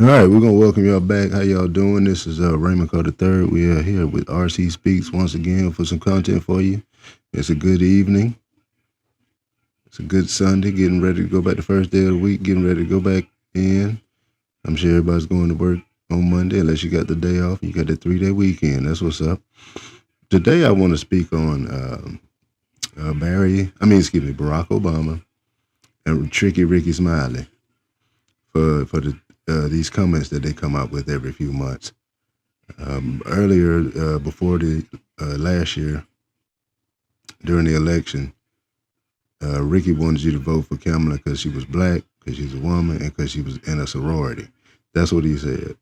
All right, we're gonna welcome y'all back. How y'all doing? This is Raymond Carter III. We are here with RC Speaks once again for some content for you. It's a good evening. It's a good Sunday. Getting ready to go back the first day of the week. Getting ready to go back in. I'm sure everybody's going to work on Monday unless you got the day off. You got the 3-day weekend. That's what's up. Today I want to speak on Barack Obama and Rickey Smiley for these comments that they come up with every few months. Earlier, before the last year, during the election, Rickey wanted you to vote for Kamala because she was black, because she's a woman, and because she was in a sorority. That's what he said.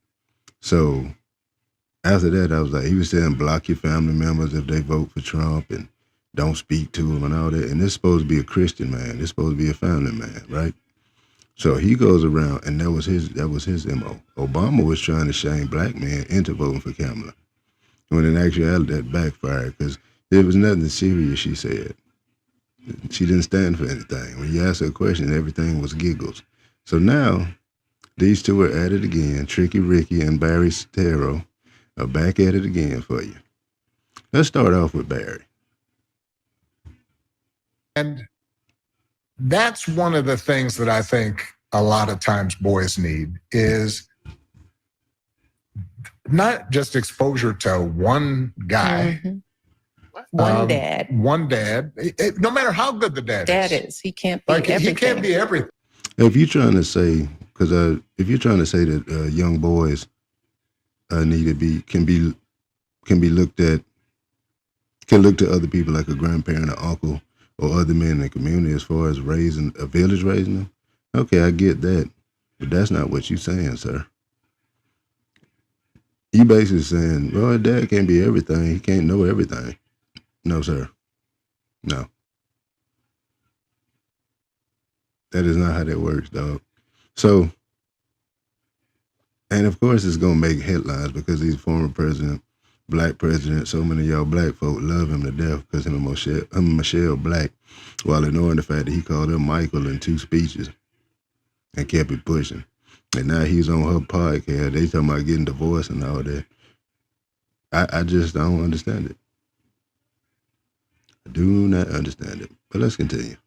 So after that, I was like, he was saying block your family members if they vote for Trump and don't speak to him and all that. And this is supposed to be a Christian man. This is supposed to be a family man, right? So he goes around, and that was his MO. Obama was trying to shame black men into voting for Kamala, when in actuality that backfired because there was nothing serious she said. She didn't stand for anything. When you asked her a question, everything was giggles. So now these two are at it again. Rickey and Barry Stero are back at it again for you. Let's start off with Barry. And that's one of the things that I think a lot of times boys need is not just exposure to one guy. Mm-hmm. One dad. One dad. No matter how good the dad is. He can't be everything. He can't be everything. If you're trying to say, if you're trying to say that young boys need to be can look to other people like a grandparent or uncle or other men in the community as far as raising a village, raising them. Okay, I get that, but that's not what you're saying, sir. You basically saying, well, dad can't be everything. He can't know everything. No, sir. No. That is not how that works, dog. So, and of course it's going to make headlines because he's former president, black president. So many of y'all black folk love him to death because him and Michelle Black, while ignoring the fact that he called him Michael in 2 speeches and kept it pushing. And now he's on her podcast. They talking about getting divorced and all that. I just don't understand it. I do not understand it. But let's continue.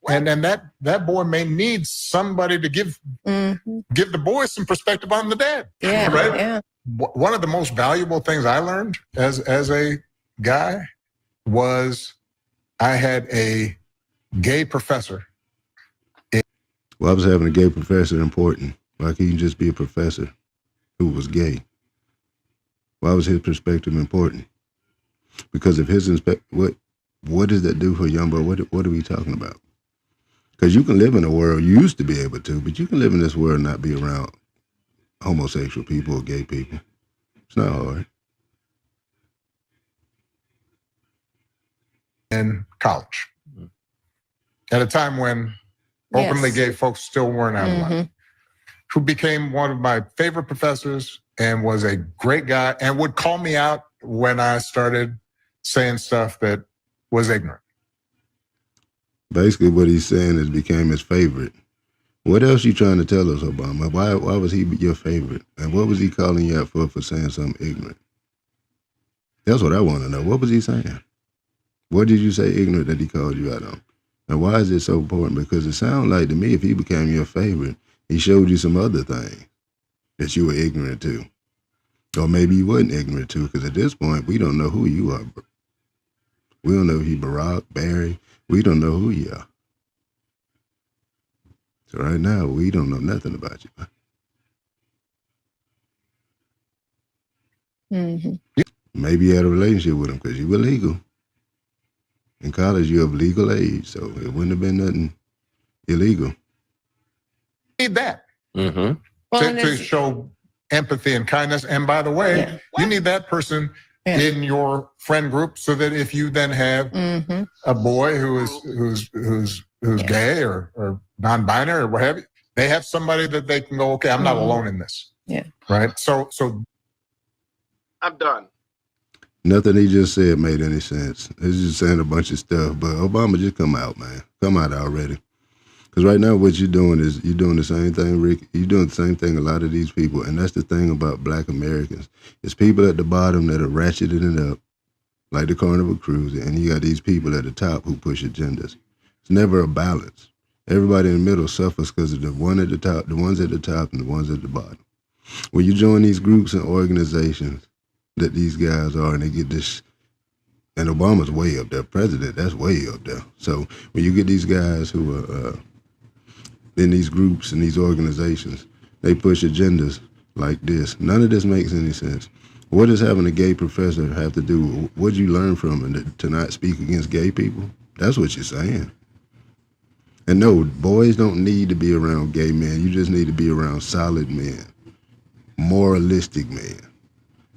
And then that boy may need somebody to give the boy some perspective on the dad. Yeah, right? Yeah. One of the most valuable things I learned as a guy was I had a gay professor. Why was having a gay professor important? Why can't you just be a professor who was gay? Why was his perspective important? Because if what does that do for a young boy? What are we talking about? Because you can live in a world, you used to be able to, but you can live in this world and not be around homosexual people or gay people. It's not hard. In college. At a time when openly gay folks still weren't out of line. Who became one of my favorite professors and was a great guy and would call me out when I started saying stuff that was ignorant. Basically what he's saying is became his favorite. What else you trying to tell us, Obama? Why was he your favorite? And what was he calling you out for saying something ignorant? That's what I want to know. What was he saying? What did you say ignorant that he called you out on? And why is it so important? Because it sounds like to me if he became your favorite, he showed you some other thing that you were ignorant to. Or maybe you wasn't ignorant to, because at this point, we don't know who you are. We don't know if he Barack, Barry. We don't know who you are. So right now, we don't know nothing about you. Maybe you had a relationship with him because you were legal. In college, you're of legal age, so it wouldn't have been nothing illegal. Need that to show empathy and kindness. And by the way, you need that person in your friend group so that if you then have a boy who's gay or non-binary or what have you, they have somebody that they can go, okay, I'm not alone in this. Yeah. Right. So I'm done. Nothing he just said made any sense. He's just saying a bunch of stuff. But Obama, just come out, man. Come out already. Because right now what you're doing is you're doing the same thing, Rick. You're doing the same thing a lot of these people. And that's the thing about black Americans. It's people at the bottom that are ratcheting it up, like the Carnival Cruise, and you got these people at the top who push agendas. It's never a balance. Everybody in the middle suffers because of the ones at the top, and the ones at the bottom. When you join these groups and organizations that these guys are, and they get this, and Obama's way up there, president, that's way up there. So when you get these guys who are in these groups and these organizations, they push agendas like this. None of this makes any sense. What does having a gay professor have to do? What did you learn from him to not speak against gay people? That's what you're saying. And no, boys don't need to be around gay men. You just need to be around solid men, moralistic men,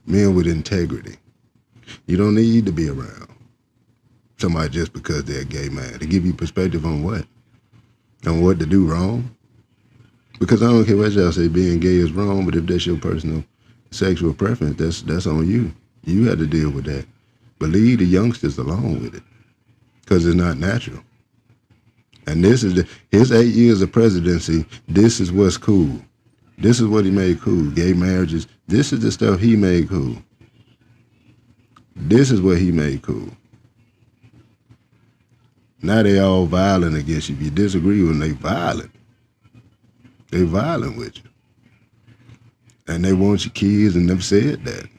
men with integrity. You don't need to be around somebody just because they're a gay man. To give you perspective on what? On what to do wrong? Because I don't care what y'all say, being gay is wrong, but if that's your personal sexual preference, that's on you. You have to deal with that. But leave the youngsters alone with it, because it's not natural. And this is his 8 years of presidency. This is what's cool. This is what he made cool. Gay marriages. This is the stuff he made cool. This is what he made cool. Now they all violent against you. If you disagree with them, they violent. They violent with you. And they want your kids and never said that.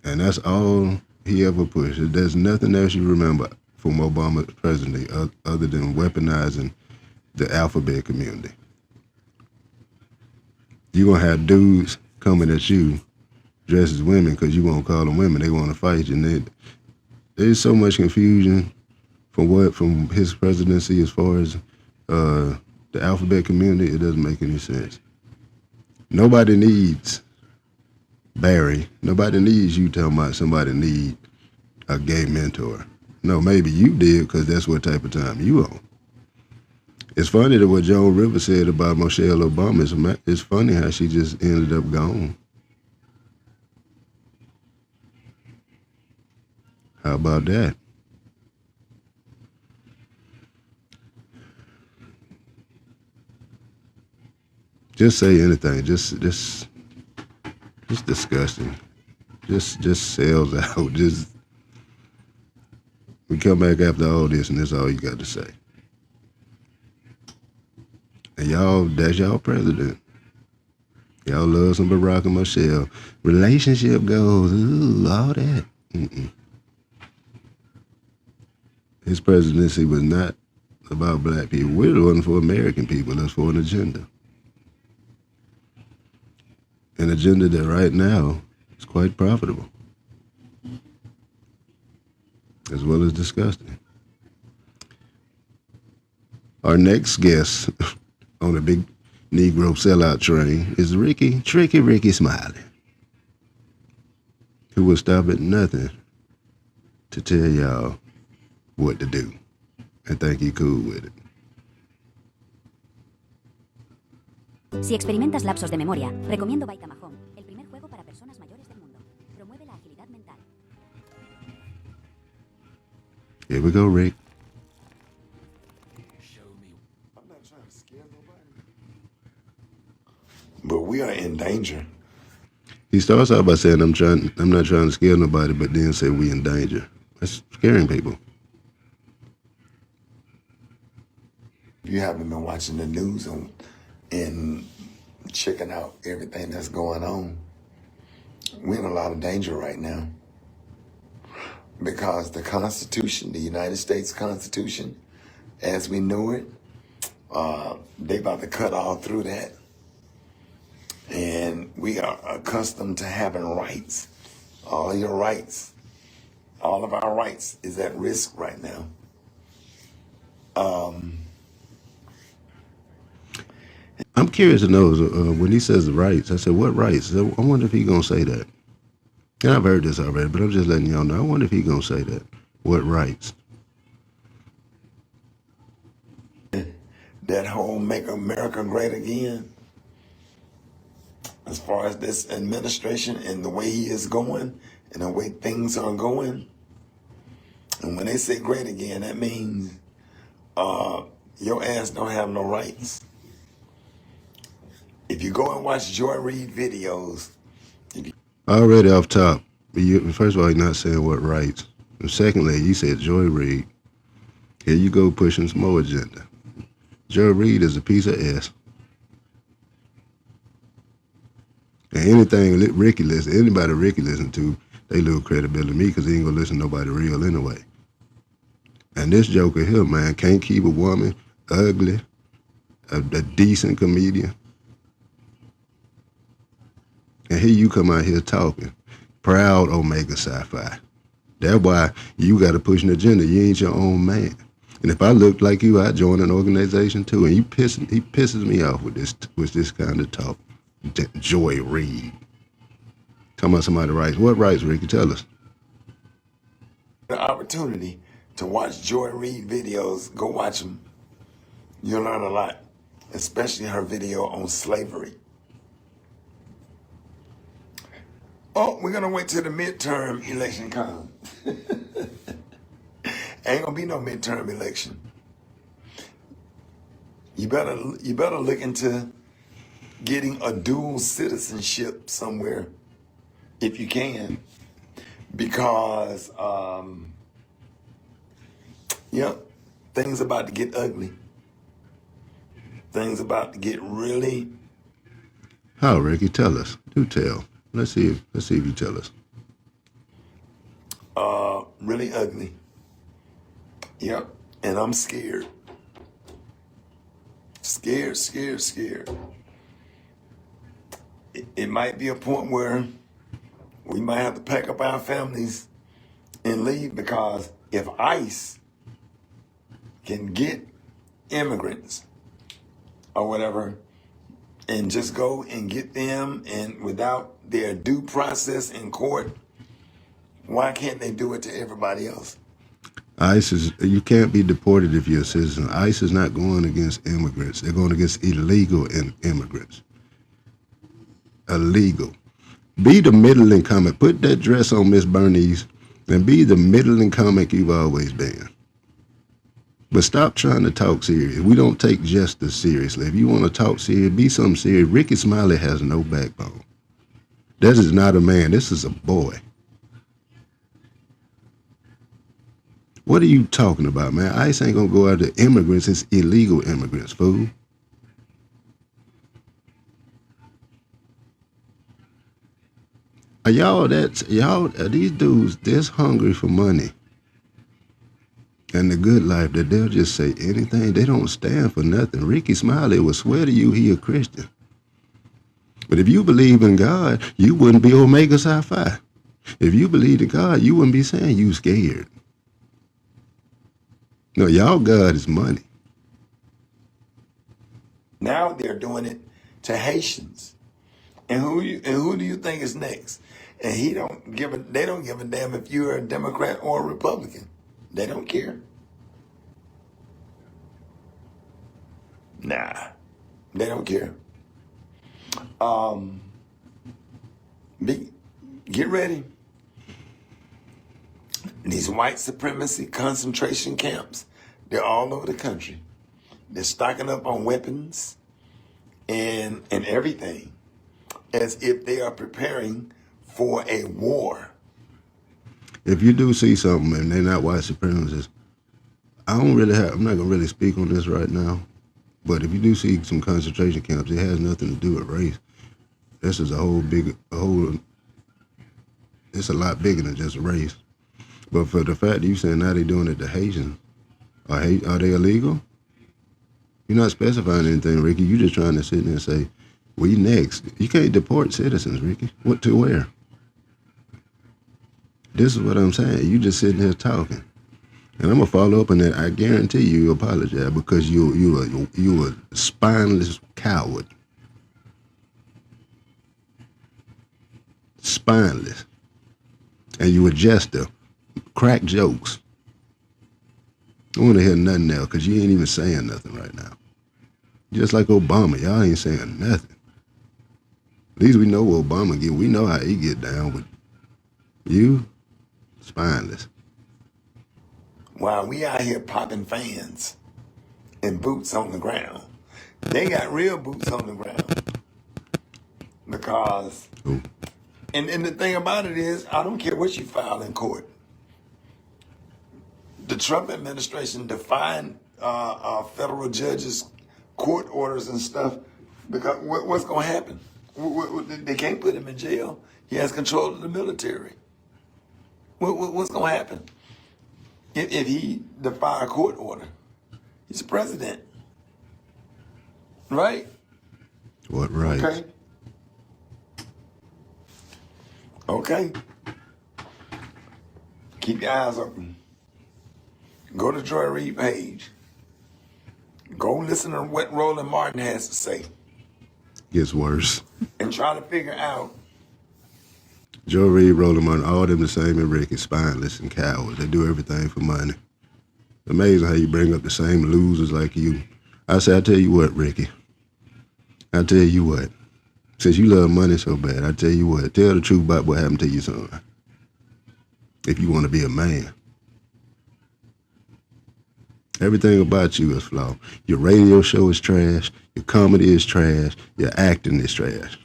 And that's all he ever pushed. There's nothing else you remember from Obama's presidency other than weaponizing the alphabet community. You're going to have dudes coming at you dressed as women because you won't call them women. They want to fight you. And there's so much confusion from his presidency as far as the alphabet community. It doesn't make any sense. Nobody needs Barry. Nobody needs you talking about somebody need a gay mentor. No, maybe you did because that's what type of time you on. It's funny that what Joan Rivers said about Michelle Obama. It's funny how she just ended up gone. How about that? Just say anything. Just disgusting. Just sells out. Just we come back after all this, and that's all you got to say. And that's y'all president. Y'all love some Barack and Michelle. Relationship goals, all that. His presidency was not about black people. We're the one for American people. It's for an agenda. An agenda that right now is quite profitable, as well as disgusting. Our next guest on the big Negro sellout train is Tricky Rickey Smiley, who will stop at nothing to tell y'all what to do and think he cool with it. Si experimentas lapsos de memoria, recomiendo Vitamahome, el primer juego para personas mayores del mundo. Promueve la agilidad mental. Here we go, Rick. I'm not trying to scare nobody, but we are in danger. He starts out by saying, I'm not trying to scare nobody, but then say we in danger. That's scaring people. If you haven't been watching the news and checking out everything that's going on, we're in a lot of danger right now. Because the Constitution, the United States Constitution, as we know it, they about to cut all through that. And we are accustomed to having rights. All your rights, all of our rights is at risk right now. I'm curious to know, when he says rights, I said, what rights? I wonder if he's going to say that. And I've heard this already, but I'm just letting y'all know. I wonder if he's going to say that. What rights? That whole Make America Great Again, as far as this administration and the way he is going and the way things are going. And when they say great again, that means your ass don't have no rights. If you go and watch Joy Reid videos, Already off top, first of all, you're not saying what rights. And secondly, you said Joy Reid. Here you go pushing some more agenda. Joy Reid is a piece of ass. And anything Rickey anybody Rickey listen to, they lose credibility to me because he ain't gonna listen to nobody real anyway. And this joker here, man, can't keep a woman, ugly, a decent comedian. And here you come out here talking, proud Omega Sci-Fi. That's why you got to push an agenda. You ain't your own man. And if I looked like you, I'd join an organization too. And he pisses me off with this kind of talk. Joy Reid. Talking about somebody's rights. What rights, Ricky? Tell us. the opportunity to watch Joy Reid videos, go watch them. You'll learn a lot, especially her video on slavery. Oh, we're gonna wait till the midterm election comes. Ain't gonna be no midterm election. You better look into getting a dual citizenship somewhere if you can, because things about to get ugly. Things about to get really. How, Ricky? Tell us. Do tell. Let's see if you tell us. Really ugly. Yep. And I'm scared. Scared. It might be a point where we might have to pack up our families and leave, because if ICE can get immigrants or whatever and just go and get them and without their due process in court, why can't they do it to everybody else? You can't be deported if you're a citizen. ICE is not going against immigrants. They're going against illegal immigrants. Illegal. Be the middling comic. Put that dress on, Miss Bernice, and be the middling comic you've always been. But stop trying to talk serious. We don't take justice seriously. If you want to talk serious, be something serious. Rickey Smiley has no backbone. This is not a man. This is a boy. What are you talking about, man? ICE ain't gonna go after immigrants. It's illegal immigrants, fool. Are these dudes this hungry for money and the good life that they'll just say anything? They don't stand for nothing. Rickey Smiley will swear to you he a Christian. But if you believe in God, you wouldn't be Omega Sci-Fi. If you believe in God, you wouldn't be saying you scared. No, y'all God is money. Now they're doing it to Haitians. And who do you think is next? And they don't give a damn if you're a Democrat or a Republican. They don't care. Nah, they don't care. Get ready. These white supremacy concentration camps, they're all over the country. They're stocking up on weapons and everything, as if they are preparing for a war. If you do see something and they're not white supremacists, I'm not gonna really speak on this right now. But if you do see some concentration camps, it has nothing to do with race. This is it's a lot bigger than just race. But for the fact that you saying now they're doing it to Haitians, are they illegal? You're not specifying anything, Ricky. You're just trying to sit there and say, we next. You can't deport citizens, Ricky. What to where? This is what I'm saying. You just sitting here talking. And I'm going to follow up on that. I guarantee you apologize, because you a spineless coward. Spineless. And you a jester. Crack jokes. I don't want to hear nothing else, because you ain't even saying nothing right now. Just like Obama, y'all ain't saying nothing. At least we know what Obama get. We know how he get down with you. Spineless. While we out here popping fans and boots on the ground. They got real boots on the ground because, and the thing about it is, I don't care what you file in court. The Trump administration defined federal judges' court orders and stuff because what's going to happen? They can't put him in jail. He has control of the military. What's going to happen if he defy a court order? He's the president, right? What right? Okay. Okay. Keep your eyes open. Go to Joy Reid page. Go listen to what Roland Martin has to say. Gets worse. And try to figure out. Joe Reid, Roland Martin, all them the same as Rickey, spineless and cowards. They do everything for money. Amazing how you bring up the same losers like you. I tell you what, Rickey. I tell you what. Since you love money so bad, I tell you what. Tell the truth about what happened to your son. If you want to be a man. Everything about you is flawed. Your radio show is trash. Your comedy is trash. Your acting is trash.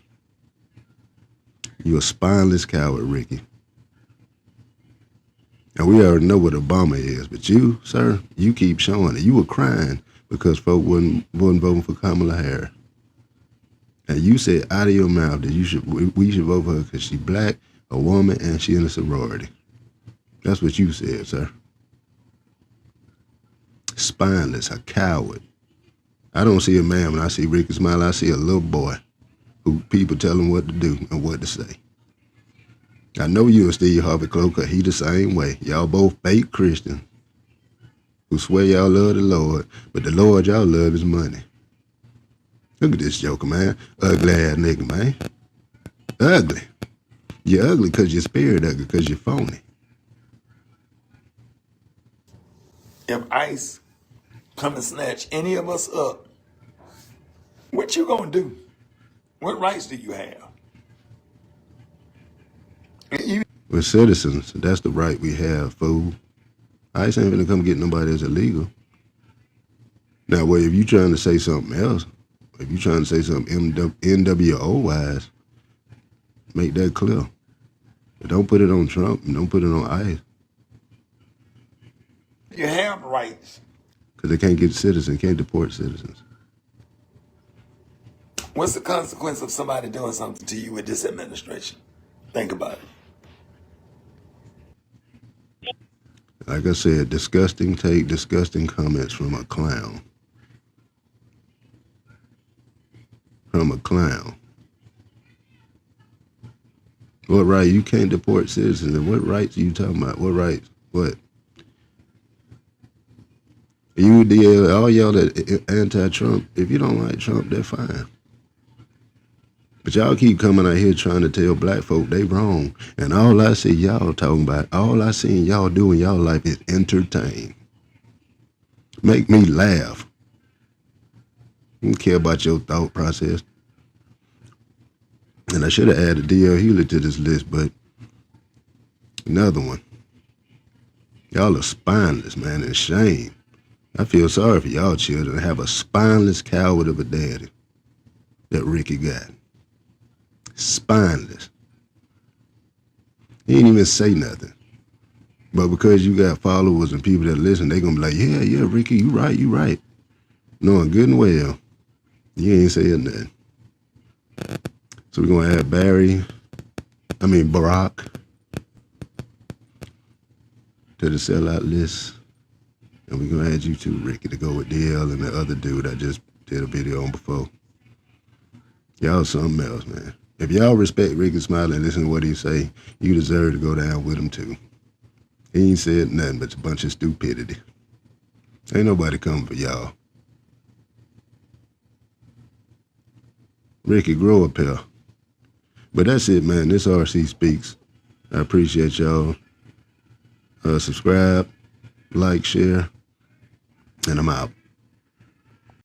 You're a spineless coward, Rickey. And we already know what Obama is, but you, sir, you keep showing it. You were crying because folk wasn't voting for Kamala Harris. And you said out of your mouth that we should vote for her because she's black, a woman, and she in a sorority. That's what you said, sir. Spineless, a coward. I don't see a man when I see Rickey smile. I see a little boy who people tell him what to do and what to say. I know you and Steve Harvey Cloak, he the same way. Y'all both fake Christians who swear y'all love the Lord, but the Lord y'all love is money. Look at this joker, man. Ugly ass nigga, man. Ugly. You're ugly because your spirit ugly, because you're phony. If ICE come and snatch any of us up, what you gonna do? What rights do you have? We're citizens. That's the right we have, fool. ICE ain't gonna come get nobody that's illegal. Now, well, if you trying to say something else, if you trying to say something NWO-wise, make that clear. But don't put it on Trump and don't put it on ICE. You have rights. Because they can't get citizens, can't deport citizens. What's the consequence of somebody doing something to you with this administration? Think about it. Like I said, disgusting take, disgusting comments from a clown. From a clown. What right? You can't deport citizens. And what rights are you talking about? What rights? What? You, all y'all that anti-Trump, if you don't like Trump, they're fine. But y'all keep coming out here trying to tell black folk they wrong. And all I see y'all talking about, all I seen y'all do in y'all life is entertain. Make me laugh. I don't care about your thought process. And I should have added D.L. Hewlett to this list, but another one. Y'all are spineless, man, and shame. I feel sorry for y'all children to have a spineless coward of a daddy that Rickey got. Spineless. He didn't even say nothing. But because you got followers and people that listen, they gonna be like, yeah, Rickey, you right. Knowing good and well, you ain't saying nothing. So we're gonna add Barack to the sellout list. And we're gonna add you too, Rickey, to go with DL and the other dude I just did a video on before. Y'all something else, man. If y'all respect Rickey Smiley and listen to what he say, you deserve to go down with him too. He ain't said nothing but a bunch of stupidity. Ain't nobody coming for y'all. Rickey, grow up here. But that's it, man. This RC Speaks. I appreciate y'all. Subscribe, like, share, and I'm out.